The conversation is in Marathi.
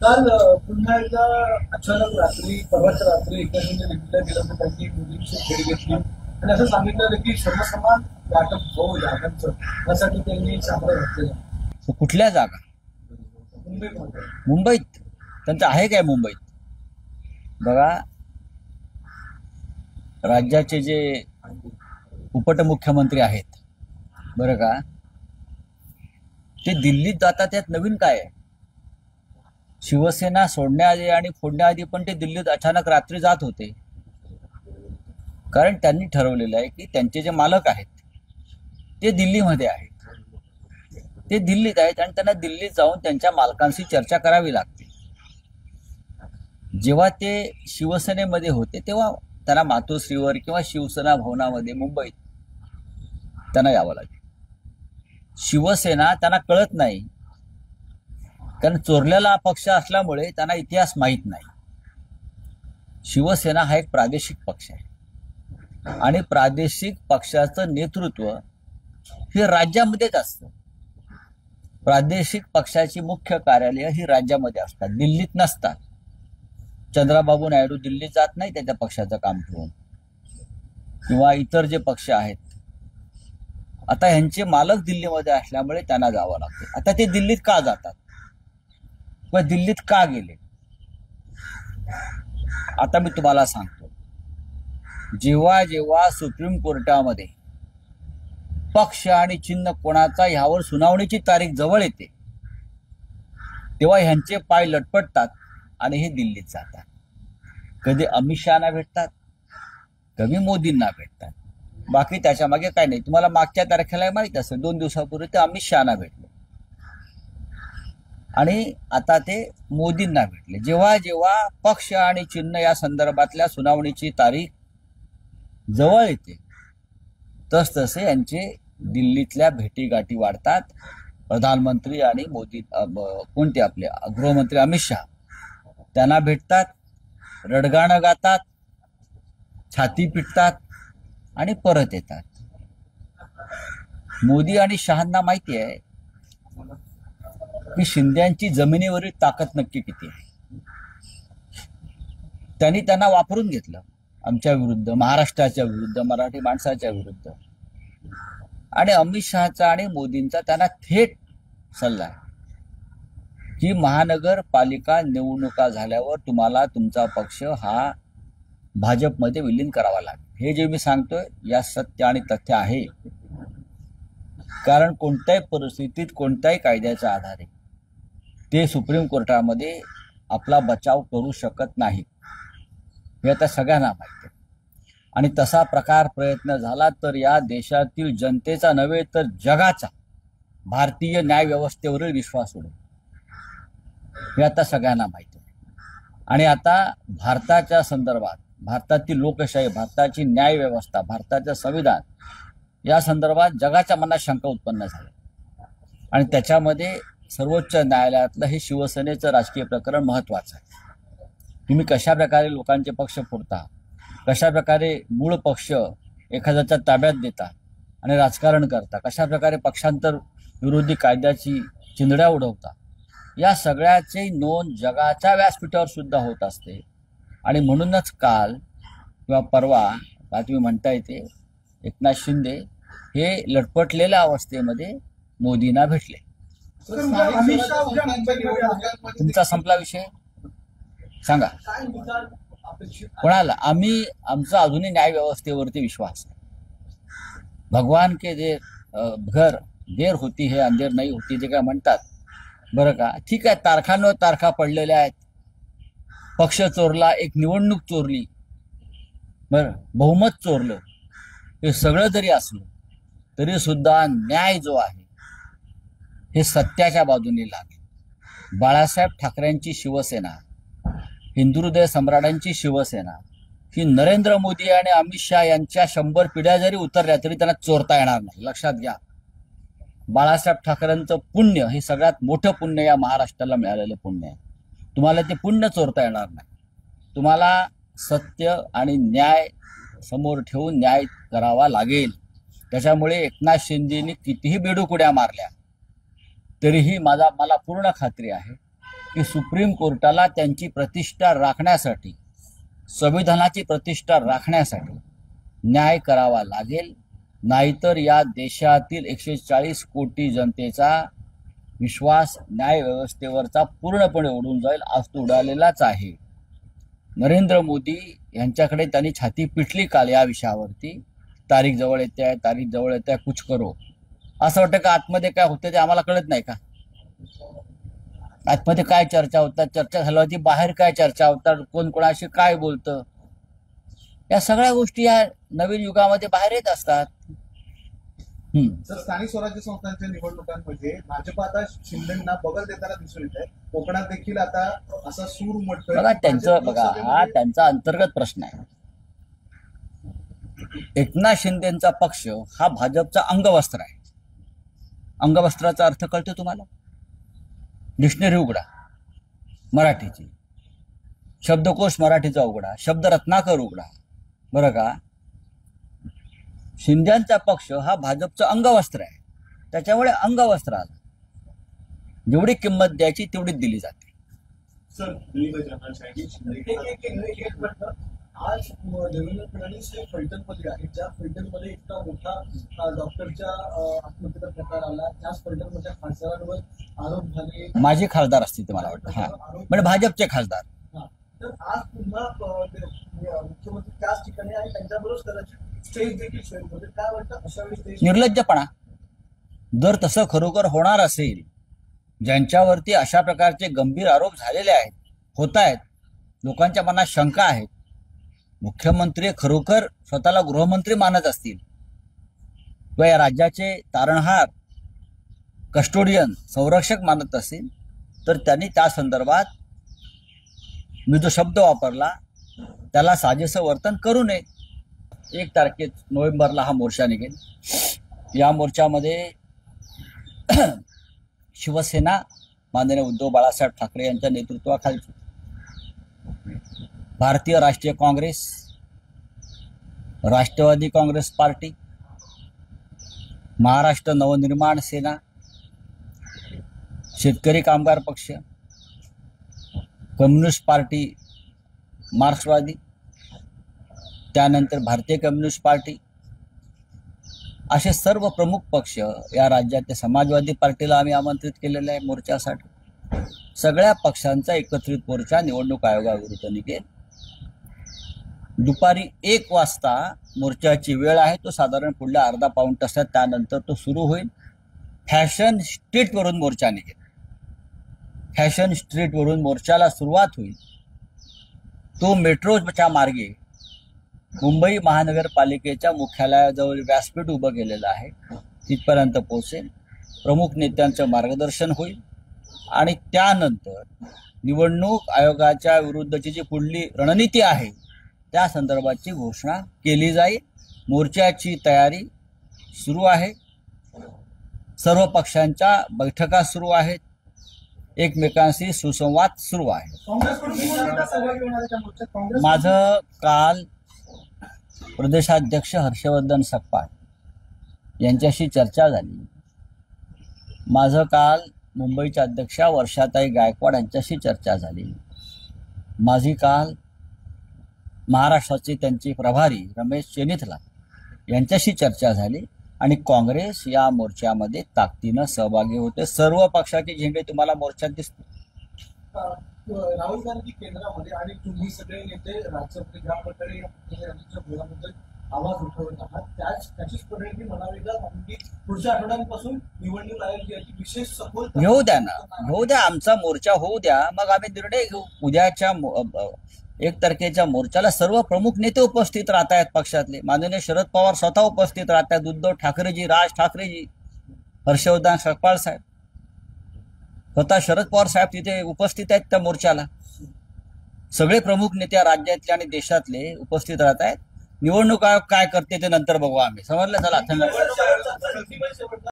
काल पुन्हा एकदा अचानक रात्री परवाच्या रात्री एकनाथांनी दिल्लीला गेलं तर त्यांनी मोदींची भेट घेतली आणि असं सांगितलं की सर्वसमान वाटप होऊ जागांचं यासाठी त्यांनी चांगलं घातलेलं. कुठल्या जागा? मुंबईमध्ये. मुंबईत त्यांचं आहे काय? मुंबईत बघा, राज्याचे जे उपमुख्यमंत्री आहेत बरं का, ते दिल्लीत जातात. त्यात नवीन काय आहे? शिवसेना सोडण्याआधी आणि फोडण्याआधी पण ते दिल्लीत अचानक रात्री जात होते, कारण त्यांनी ठरवलेलं आहे की त्यांचे जे मालक आहेत ते दिल्लीमध्ये आहेत, ते दिल्लीत आहेत आणि त्यांना दिल्लीत जाऊन त्यांच्या मालकांशी चर्चा करावी लागते. जेव्हा ते शिवसेनेमध्ये होते तेव्हा त्यांना मातोश्रीवर किंवा शिवसेना भवनामध्ये मुंबईत त्यांना यावं लागेल. शिवसेना त्यांना कळत नाही, कारण चोरलेला पक्ष असल्यामुळे त्यांना इतिहास माहीत नाही. शिवसेना हा एक प्रादेशिक पक्ष आहे आणि प्रादेशिक पक्षाचं नेतृत्व हे राज्यामध्येच असतं. प्रादेशिक पक्षाची मुख्य कार्यालय ही राज्यामध्ये असतात, दिल्लीत नसतात. चंद्राबाबू नायडू दिल्लीत जात नाही त्याच्या पक्षाचं काम ठेवून, किंवा इतर जे पक्ष आहेत. आता ह्यांचे मालक दिल्लीमध्ये असल्यामुळे त्यांना जावं लागते. आता ते दिल्लीत का जातात किंवा दिल्लीत का गेले? आता मी तुम्हाला सांगतो. जेव्हा जेव्हा सुप्रीम कोर्टामध्ये पक्ष आणि चिन्ह कोणाचा ह्यावर सुनावणीची तारीख जवळ येते तेव्हा ह्यांचे पाय लटपटतात आणि हे दिल्लीत जातात. कधी अमित शहाना भेटतात, कधी मोदींना भेटतात. बाकी त्याच्या मागे काय नाही. तुम्हाला मागच्या तारखेला माहित असेल, 2 दिवसापूर्वी ते अमित शहाना भेटले आणि आता ते मोदींना भेटले. जेव्हा जेव्हा पक्ष आणि चिन्ह या संदर्भातल्या सुनावणीची तारीख जवळ येते तसतसे यांचे दिल्लीतल्या भेटीगाठी वाढतात. प्रधानमंत्री आणि मोदी कोणते आपले गृहमंत्री अमित शहा त्यांना भेटतात, रडगाणं गातात, छाती पिटतात आणि परत येतात. मोदी आणि शहांना माहिती आहे की शिंद्यांची जमिनीवरील ताकद नक्की किती आहे. त्यांनी त्यांना वापरून घेतलं आमच्या विरुद्ध, महाराष्ट्राच्या विरुद्ध, मराठी माणसाच्या विरुद्ध. आणि अमित शहाचा आणि मोदींचा त्यांना थेट सल्ला आहे की महानगरपालिका निवडणुका झाल्यावर तुम्हाला तुमचा पक्ष हा भाजपमध्ये विलीन करावा लागेल. हे जे मी सांगतोय या सत्य आणि तथ्य आहे. कारण कोणत्याही परिस्थितीत कोणत्याही कायद्याच्या आधारे ते सुप्रीम कोर्टामध्ये आपला बचाव करू शकत नाहीत, हे आता सगळ्यांना माहिती आहे. आणि तसा प्रकार प्रयत्न झाला तर या देशातील जनतेचा नव्हे तर जगाचा भारतीय न्यायव्यवस्थेवरील विश्वास उडेल, हे आता सगळ्यांना माहिती आहे. आणि आता भारताच्या संदर्भात, भारतातील लोकशाही, भारताची न्यायव्यवस्था, भारताचं संविधान या संदर्भात जगाच्या मनात शंका उत्पन्न झाली. आणि त्याच्यामध्ये सर्वोच्च न्यायालयातलं हे शिवसेनेचं राजकीय प्रकरण महत्त्वाचं आहे. तुम्ही कशा प्रकारे लोकांचे पक्ष फोडता, कशा प्रकारे मूळ पक्ष एखाद्याच्या ताब्यात देता आणि राजकारण करता, कशा प्रकारे पक्षांतर विरोधी कायद्याची चिंधड्या उडवता, या सगळ्याची नोंद जगाच्या व्यासपीठावर सुद्धा होत असते. आणि म्हणूनच काल किंवा परवा का तुम्ही म्हणताय ते एकनाथ शिंदे हे लटपटलेल्या अवस्थेमध्ये मोदींना भेटले. तुमचा संपला विषय? सांगा कोणाला? आमचा अजूनही न्यायव्यवस्थेवरती विश्वास आहे. भगवान के घर देर होती है अंधेर नाही होती, जे काय म्हणतात बरं का. ठीक आहे, तारखांवर तारखा पडलेल्या आहेत. पक्ष चोरला, एक निवडणूक चोरली, बरं, बहुमत चोरलं, हे सगळं जरी असलं तरी सुद्धा न्याय जो आहे हे सत्याच्या बाजूने लागेल. बाळासाहेब ठाकरेंची शिवसेना, हिंदुहृदय सम्राटांची शिवसेना ही नरेंद्र मोदी आणि अमित शहा यांच्या 100 पिढ्या जरी उतरल्या तरी त्यांना चोरता येणार नाही. लक्षात घ्या. बाळासाहेब ठाकरेंचं पुण्य हे सगळ्यात मोठं पुण्य या महाराष्ट्राला मिळालेलं पुण्य आहे. तुम्हाला ते पुण्य चोरता येणार नाही. तुम्हाला सत्य आणि न्याय समोर ठेवून न्याय करावा लागेल. त्याच्यामुळे एकनाथ शिंदेनी कितीही बेडूक उड्या मारल्या तरीही मला पूर्ण खात्री आहे की सुप्रीम कोर्टाला त्यांची प्रतिष्ठा राखण्यासाठी, संविधानाची प्रतिष्ठा राखण्यासाठी न्याय करावा लागेल, नाहीतर या देशातील 140 कोटी जनतेचा विश्वास न्याय व्यवस्थेवरचा पूर्णपणे उडून जाईल. आज तो उडालेलाच आहे. नरेंद्र मोदी यांच्याकडे त्यांनी छाती पिटली काल या विषयावरती. तारीख जवळ येते आहे, तारीख जवळ येते आहे, कुछ करो. असं वाटतं का आतमध्ये काय होतं ते आम्हाला कळत नाही का? आतमध्ये काय चर्चा होतात, चर्चा झाल्यावरती बाहेर काय चर्चा होतात, कोण कोणाशी काय बोलतं, या सगळ्या गोष्टी या नवीन युगामध्ये बाहेर येत असतात. सर, स्थानिक स्वराज्य संस्थांच्या निवडणुकांमध्ये भाजप आता शिंदेना बगल देताना दिसून येत आहे. कोकणात देखील आता असा सूर उमटतोय. बघा त्यांचं, बघा हा त्यांचा अंतर्गत प्रश्न आहे. एकनाथ शिंदेचा पक्ष हा भाजपचा अंगवस्त्र आहे. अंगवस्त्राचा अर्थ कळतो तुम्हाला? डिक्शनरी उघडा मराठीची, शब्दकोश मराठीचा उघडा, शब्द रत्नाकर उघडा, बरं का? शिंदेचा पक्ष हा भाजपचं अंगवस्त्र आहे. त्याच्यामुळे अंगवस्त्राला जेवढी किंमत द्यायची तेवढीच दिली जाते. सर, आज देवेंद्र फडणवीस हे फलटणमध्ये आहे. ज्या फलटणमध्ये इतका मोठा डॉक्टरच्या आत्महत्येचा प्रकार आला, त्याच फलटणमधल्या खासदारांवर आरोप झाले. माझे खासदार असतील ते मला वाटतं, हा म्हणजे भाजपचे खासदार. तर आज पुन्हा मुख्यमंत्री त्याच ठिकाणी आणि त्यांच्याबरोबर कदाचित स्टेज देखील शेअर होते. काय वाटतं अशा वेळी निर्लज्जपणा. जर तसं खरोखर होणार असेल, ज्यांच्यावरती अशा प्रकारचे गंभीर आरोप झालेले आहेत, होत आहेत, लोकांच्या मनात शंका आहेत, मुख्यमंत्री खरोखर स्वतःला गृहमंत्री मानत असतील किंवा या राज्याचे तारणहार, कस्टोडियन, संरक्षक मानत असतील, तर त्यांनी त्या संदर्भात मी जो शब्द वापरला त्याला साजेसं वर्तन करू नये. 1 नोव्हेंबरला हा मोर्चा निघेल. या मोर्चामध्ये शिवसेना माननीय उद्धव बाळासाहेब ठाकरे यांच्या नेतृत्वाखाली, भारतीय राष्ट्रीय काँग्रेस, राष्ट्रवादी काँग्रेस पार्टी, महाराष्ट्र नवनिर्माण सेना, शेतकरी कामगार पक्ष, कम्युनिस्ट पार्टी मार्क्सवादी, त्यानंतर भारतीय कम्युनिस्ट पार्टी, असे सर्व प्रमुख पक्ष, या राज्यातील समाजवादी पार्टीला आम्ही आमंत्रित केलेलं आहे मोर्चासाठी. सगळ्या पक्षांचा एकत्रित मोर्चा निवडणूक आयोगाविरुद्ध निघेल. दुपारी 1 वाजता मोर्चाची वेळ आहे. तो साधारण पुढल्या अर्धा-पाऊण तासात त्यानंतर तो सुरू होईल. फॅशन स्ट्रीटवरून मोर्चा निघेल. फॅशन स्ट्रीटवरून मोर्चाला सुरुवात होईल. तो मेट्रोच्या मार्गे मुंबई महानगरपालिकेच्या मुख्यालयाजवळ व्यासपीठ उभं केलेलं आहे, तिथपर्यंत पोहोचेल. प्रमुख नेत्यांचं मार्गदर्शन होईल आणि त्यानंतर निवडणूक आयोगाच्या विरुद्धची जी पुढली रणनीती आहे त्या संदर्भाची घोषणा केली जाईल. मोर्चाची तयारी सुरू आहे. सर्व पक्षांच्या बैठका सुरू आहेत. एकमेकांशी सुसंवाद सुरू आहे. माझं काल प्रदेशाध्यक्ष हर्षवर्धन सकपाळ यांच्याशी चर्चा झाली. माझं काल मुंबईच्या अध्यक्षा वर्षाताई गायकवाड यांच्याशी चर्चा झाली. माझी काल महाराष्ट्राचे त्यांचे प्रभारी रमेश चेनिथला यांच्याशी चर्चा झाली आणि काँग्रेस या मोर्चामध्ये ताकदीनं सहभागी होते. सर्व पक्षाचे झेंडे तुम्हाला मोर्चात दिसतील. राहुल गांधी केंद्रामध्ये आणि तुम्ही सगळे नेते राज्यामध्ये ज्या प्रकारे राज्याच्या भोगाबद्दल आवाज उठवत आहात, त्याचीच परिणती म्हणावी का? पुढच्या आठवड्यांपासून निवडणूक आयोग याची विशेष सखोल घेऊ द्या ना, घेऊ द्या, आमचा मोर्चा होऊ द्या, मग आम्ही निर्णय घेऊ. उद्याच्या 1 तारखेच्या मोर्चाला सर्व प्रमुख नेते उपस्थित राहत आहेत. पक्षातले माननीय शरद पवार स्वतः उपस्थित राहत आहेत, उद्धव ठाकरेजी, राज ठाकरेजी, हर्षवर्धन सकपाळ साहेब, स्वतः शरद पवार साहेब तिथे उपस्थित आहेत त्या मोर्चाला. सगळे प्रमुख नेते राज्यातले आणि देशातले उपस्थित राहत आहेत. निवडणूक आयोग काय करते ते नंतर बघू आम्ही. समजलं? चला, धन्यवाद.